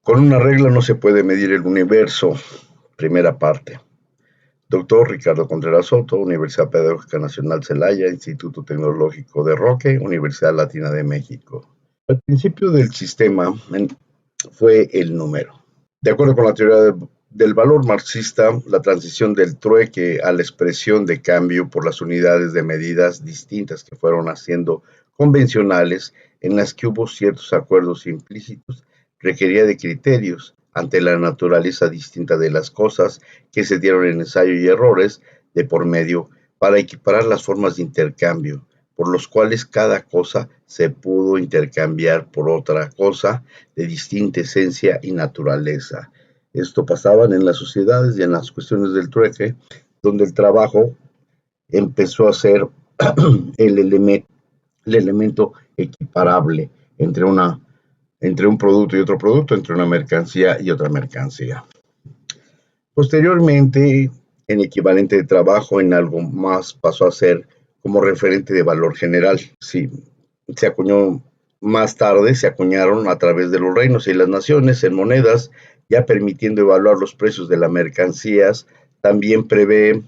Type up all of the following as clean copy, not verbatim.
Con una regla no se puede medir el universo. Primera parte. Doctor Ricardo Contreras Soto, Universidad Pedagógica Nacional Celaya, Instituto Tecnológico de Roque, Universidad Latina de México. El principio del sistema fue el número. De acuerdo con la teoría del valor marxista, la transición del trueque a la expresión de cambio por las unidades de medidas distintas que fueron haciendo convencionales, en las que hubo ciertos acuerdos implícitos, requería de criterios ante la naturaleza distinta de las cosas que se dieron en ensayo y errores de por medio para equiparar las formas de intercambio, por los cuales cada cosa se pudo intercambiar por otra cosa de distinta esencia y naturaleza. Esto pasaba en las sociedades y en las cuestiones del trueque, donde el trabajo empezó a ser el, el elemento equiparable entre un producto y otro producto, entre una mercancía y otra mercancía. Posteriormente, en equivalente de trabajo, en algo más pasó a ser como referente de valor general. Sí, se acuñó más tarde, se acuñaron a través de los reinos y las naciones en monedas, ya permitiendo evaluar los precios de las mercancías. También prevé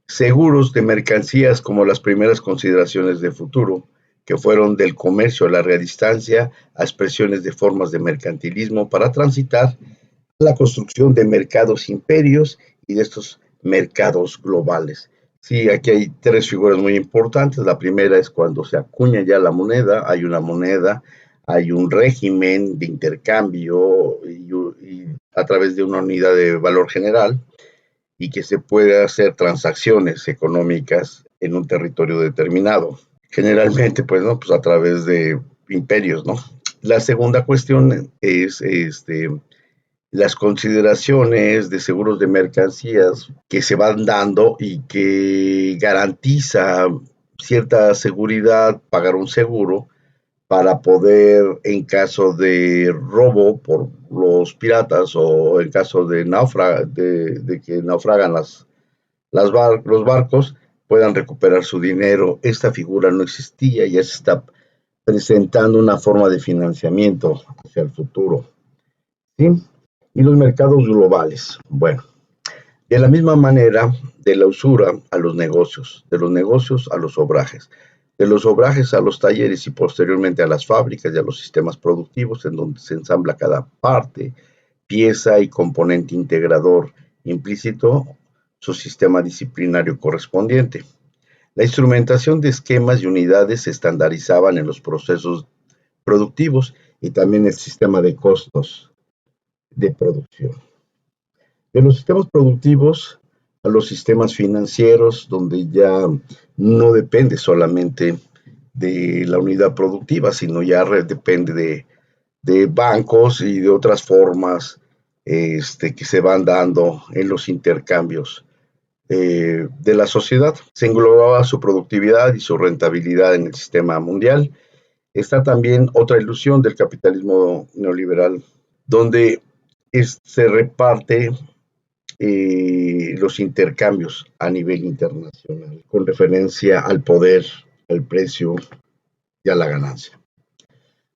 seguros de mercancías como las primeras consideraciones de futuro, que fueron del comercio a larga distancia a expresiones de formas de mercantilismo para transitar la construcción de mercados imperios y de estos mercados globales. Sí, aquí hay tres figuras muy importantes. La primera es cuando se acuña ya la moneda, hay una moneda, hay un régimen de intercambio y a través de una unidad de valor general y que se puede hacer transacciones económicas en un territorio determinado. Generalmente, pues, ¿no? Pues a través de imperios, ¿no? La segunda cuestión es las consideraciones de seguros de mercancías que se van dando y que garantiza cierta seguridad, pagar un seguro para poder, en caso de robo por los piratas o en caso de de que naufragan los barcos, puedan recuperar su dinero. Esta figura no existía, ya se está presentando una forma de financiamiento hacia el futuro. ¿Sí? Y los mercados globales. Bueno, de la misma manera, de la usura a los negocios, de los negocios a los obrajes, de los obrajes a los talleres y posteriormente a las fábricas y a los sistemas productivos en donde se ensambla cada parte, pieza y componente integrador implícito, su sistema disciplinario correspondiente. La instrumentación de esquemas y unidades se estandarizaban en los procesos productivos y también el sistema de costos de producción. De los sistemas productivos a los sistemas financieros, donde ya no depende solamente de la unidad productiva, sino ya depende de bancos y de otras formas que se van dando en los intercambios de la sociedad. Se englobaba su productividad y su rentabilidad en el sistema mundial. Está también otra ilusión del capitalismo neoliberal, donde se reparte los intercambios a nivel internacional, con referencia al poder, al precio y a la ganancia.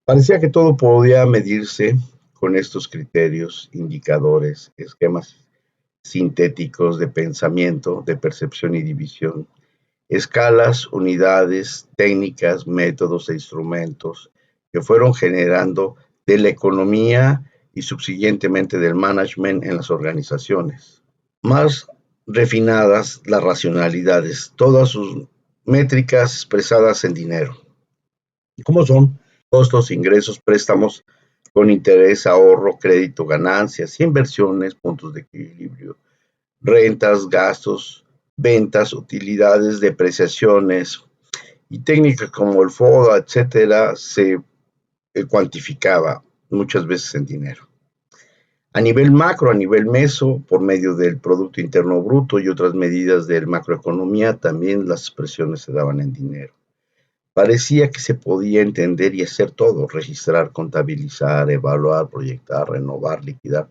Parecía que todo podía medirse con estos criterios, indicadores, esquemas sintéticos de pensamiento, de percepción y división, escalas, unidades, técnicas, métodos e instrumentos que fueron generando de la economía y subsiguientemente del management en las organizaciones. Más refinadas las racionalidades, todas sus métricas expresadas en dinero. ¿Cómo son? Costos, ingresos, préstamos con interés, ahorro, crédito, ganancias, inversiones, puntos de equilibrio, rentas, gastos, ventas, utilidades, depreciaciones y técnicas como el FODA, etcétera, se cuantificaba muchas veces en dinero. A nivel macro, a nivel meso, por medio del Producto Interno Bruto y otras medidas de macroeconomía, también las expresiones se daban en dinero. Parecía que se podía entender y hacer todo, registrar, contabilizar, evaluar, proyectar, renovar, liquidar,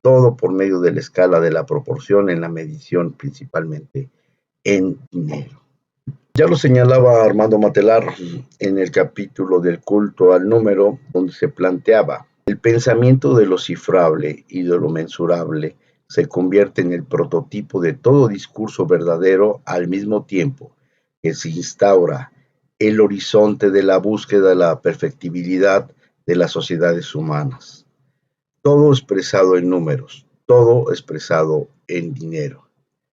todo por medio de la escala de la proporción en la medición principalmente en dinero. Ya lo señalaba Armando Matelar en el capítulo del culto al número, donde se planteaba El pensamiento de lo cifrable y de lo mensurable se convierte en el prototipo de todo discurso verdadero al mismo tiempo que se instaura el horizonte de la búsqueda de la perfectibilidad de las sociedades humanas. Todo expresado en números, todo expresado en dinero.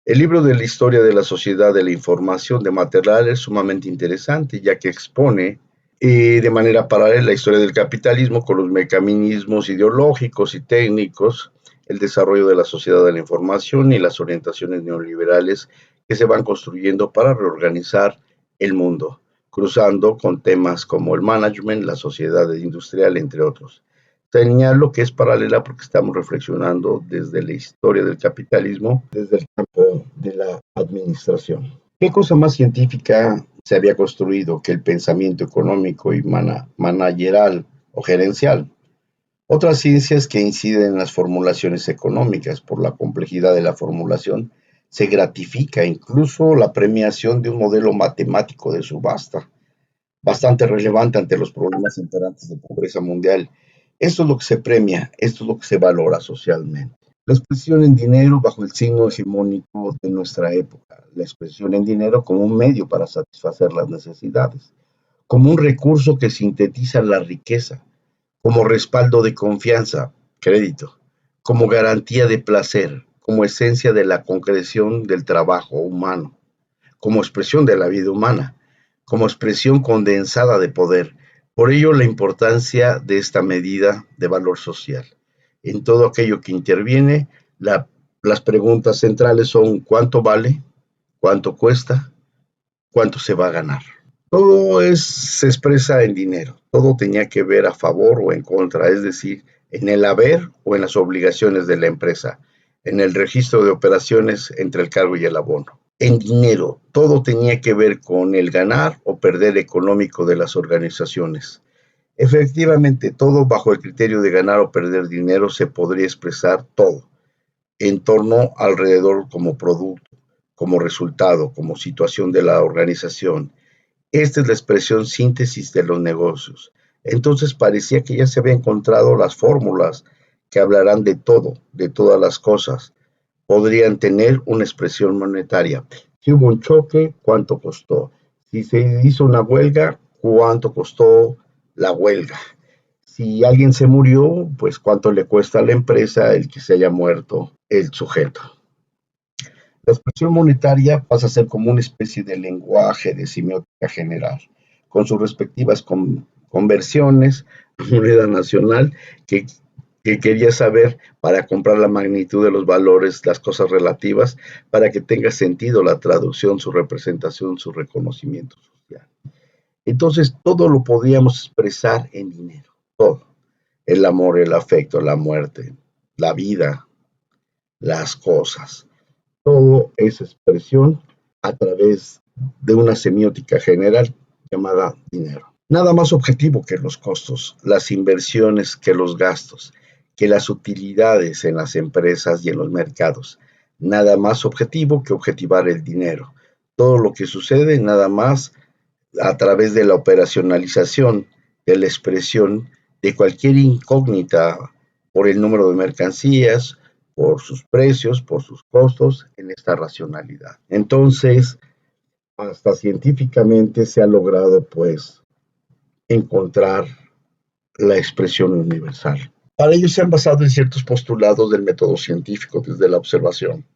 El libro de la historia de la sociedad de la información de Materlal es sumamente interesante, ya que expone de manera paralela la historia del capitalismo con los mecanismos ideológicos y técnicos, el desarrollo de la sociedad de la información y las orientaciones neoliberales que se van construyendo para reorganizar el mundo, cruzando con temas como el management, la sociedad industrial, entre otros. Señalo que es paralela porque estamos reflexionando desde la historia del capitalismo, desde el campo de la administración. ¿Qué cosa más científica se había construido que el pensamiento económico y managerial o gerencial? Otras ciencias que inciden en las formulaciones económicas por la complejidad de la formulación se gratifica incluso la premiación de un modelo matemático de subasta, bastante relevante ante los problemas imperantes de pobreza mundial. Esto es lo que se premia, esto es lo que se valora socialmente. La expresión en dinero bajo el signo hegemónico de nuestra época, la expresión en dinero como un medio para satisfacer las necesidades, como un recurso que sintetiza la riqueza, como respaldo de confianza, crédito, como garantía de placer, como esencia de la concreción del trabajo humano, como expresión de la vida humana, como expresión condensada de poder. Por ello, la importancia de esta medida de valor social. En todo aquello que interviene, las preguntas centrales son ¿cuánto vale? ¿Cuánto cuesta? ¿Cuánto se va a ganar? Se expresa en dinero. Todo tenía que ver a favor o en contra, es decir, en el haber o en las obligaciones de la empresa, en el registro de operaciones entre el cargo y el abono. En dinero, todo tenía que ver con el ganar o perder económico de las organizaciones. Efectivamente, todo bajo el criterio de ganar o perder dinero se podría expresar todo, en torno alrededor como producto, como resultado, como situación de la organización. Esta es la expresión síntesis de los negocios. Entonces parecía que ya se habían encontrado las fórmulas que hablarán de todo, de todas las cosas. Podrían tener una expresión monetaria. Si hubo un choque, ¿cuánto costó? Si se hizo una huelga, ¿cuánto costó la huelga? Si alguien se murió, pues cuánto le cuesta a la empresa el que se haya muerto el sujeto. La expresión monetaria pasa a ser como una especie de lenguaje de semiótica general, con sus respectivas conversiones a moneda nacional que quería saber para comprar la magnitud de los valores, las cosas relativas, para que tenga sentido la traducción, su representación, su reconocimiento social. Entonces, todo lo podíamos expresar en dinero, todo. El amor, el afecto, la muerte, la vida, las cosas. Todo es expresión a través de una semiótica general llamada dinero. Nada más objetivo que los costos, las inversiones que los gastos, que las utilidades en las empresas y en los mercados. Nada más objetivo que objetivar el dinero. Todo lo que sucede nada más a través de la operacionalización de la expresión de cualquier incógnita por el número de mercancías, por sus precios, por sus costos en esta racionalidad. Entonces, hasta científicamente se ha logrado pues encontrar la expresión universal. Para ello se han basado en ciertos postulados del método científico desde la observación,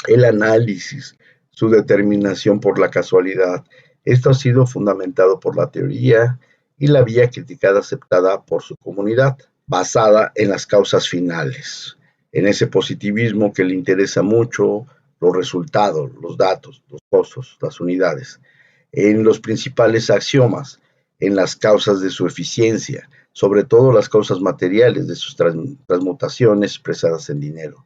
el análisis, su determinación por la casualidad. Esto ha sido fundamentado por la teoría y la vía criticada aceptada por su comunidad, basada en las causas finales, en ese positivismo que le interesa mucho los resultados, los datos, los costos, las unidades, en los principales axiomas, en las causas de su eficiencia, sobre todo las causas materiales de sus transmutaciones expresadas en dinero.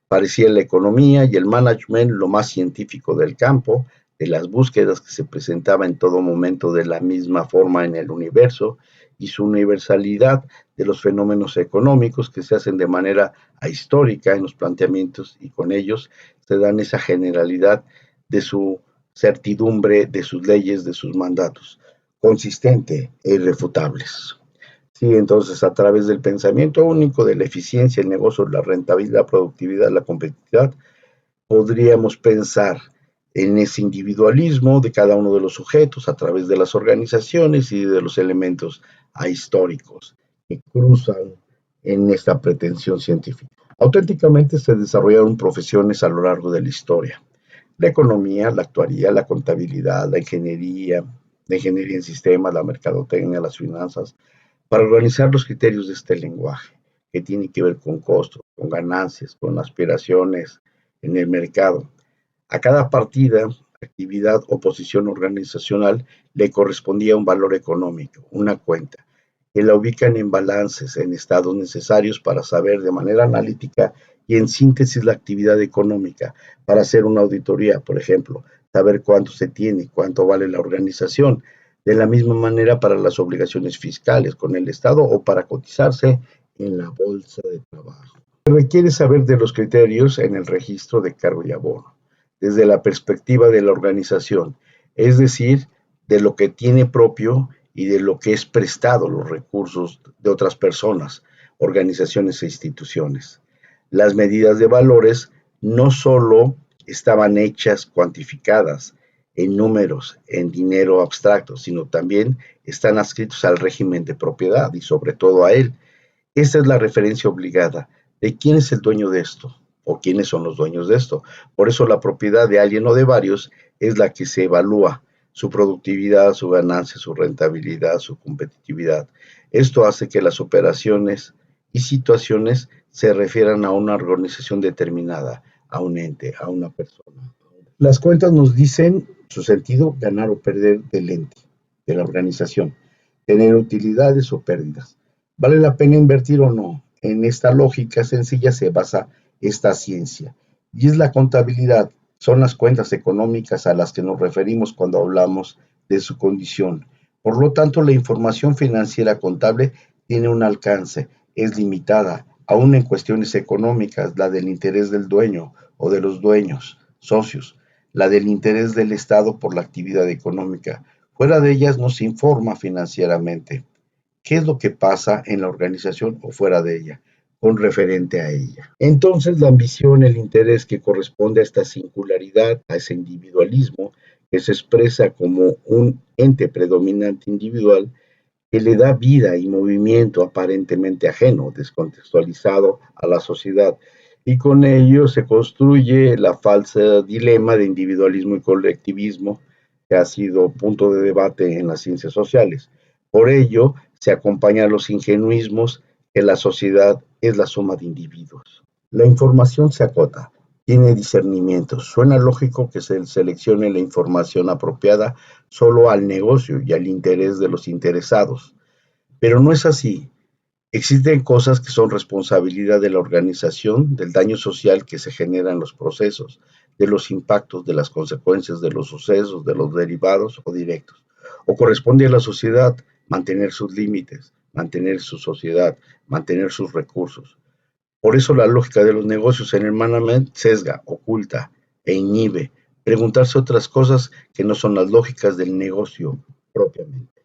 Parecía la economía y el management lo más científico del campo, de las búsquedas que se presentaba en todo momento de la misma forma en el universo y su universalidad de los fenómenos económicos que se hacen de manera ahistórica en los planteamientos y con ellos se dan esa generalidad de su certidumbre, de sus leyes, de sus mandatos, consistente e irrefutables. Sí, entonces a través del pensamiento único, de la eficiencia, el negocio, la rentabilidad, la productividad, la competitividad, podríamos pensar en ese individualismo de cada uno de los sujetos a través de las organizaciones y de los elementos ahistóricos que cruzan en esta pretensión científica. Auténticamente se desarrollaron profesiones a lo largo de la historia. La economía, la actuaría, la contabilidad, la ingeniería en sistemas, la mercadotecnia, las finanzas, para organizar los criterios de este lenguaje, que tiene que ver con costos, con ganancias, con aspiraciones en el mercado. A cada partida, actividad o posición organizacional le correspondía un valor económico, una cuenta, que la ubican en balances, en estados necesarios para saber de manera analítica y en síntesis la actividad económica, para hacer una auditoría, por ejemplo, saber cuánto se tiene, cuánto vale la organización, de la misma manera para las obligaciones fiscales con el Estado o para cotizarse en la bolsa de trabajo. Se requiere saber de los criterios en el registro de cargo y abono, desde la perspectiva de la organización, es decir, de lo que tiene propio y de lo que es prestado, los recursos de otras personas, organizaciones e instituciones. Las medidas de valores no solo estaban hechas cuantificadas en números, en dinero abstracto, sino también están adscritos al régimen de propiedad y sobre todo a él. Esa es la referencia obligada de quién es el dueño de esto o quiénes son los dueños de esto. Por eso la propiedad de alguien o de varios es la que se evalúa, su productividad, su ganancia, su rentabilidad, su competitividad. Esto hace que las operaciones y situaciones se refieran a una organización determinada, a un ente, a una persona. Las cuentas nos dicen su sentido, ganar o perder del ente, de la organización, tener utilidades o pérdidas. ¿Vale la pena invertir o no? En esta lógica sencilla se basa esta ciencia. Y es la contabilidad, son las cuentas económicas a las que nos referimos cuando hablamos de su condición. Por lo tanto, la información financiera contable tiene un alcance, es limitada, aún en cuestiones económicas, la del interés del dueño o de los dueños, socios, la del interés del Estado por la actividad económica. Fuera de ellas no se informa financieramente qué es lo que pasa en la organización o fuera de ella, con referente a ella. Entonces, la ambición, el interés que corresponde a esta singularidad, a ese individualismo, que se expresa como un ente predominante individual, que le da vida y movimiento aparentemente ajeno, descontextualizado a la sociedad. Y con ello se construye la falsa dilema de individualismo y colectivismo, que ha sido punto de debate en las ciencias sociales. Por ello, se acompaña a los ingenuismos que la sociedad es la suma de individuos. La información se acota, tiene discernimiento. Suena lógico que se seleccione la información apropiada solo al negocio y al interés de los interesados, pero no es así. Existen cosas que son responsabilidad de la organización, del daño social que se genera en los procesos, de los impactos, de las consecuencias de los sucesos, de los derivados o directos. O corresponde a la sociedad mantener sus límites, mantener su sociedad, mantener sus recursos. Por eso la lógica de los negocios en el management sesga, oculta e inhibe preguntarse otras cosas que no son las lógicas del negocio propiamente.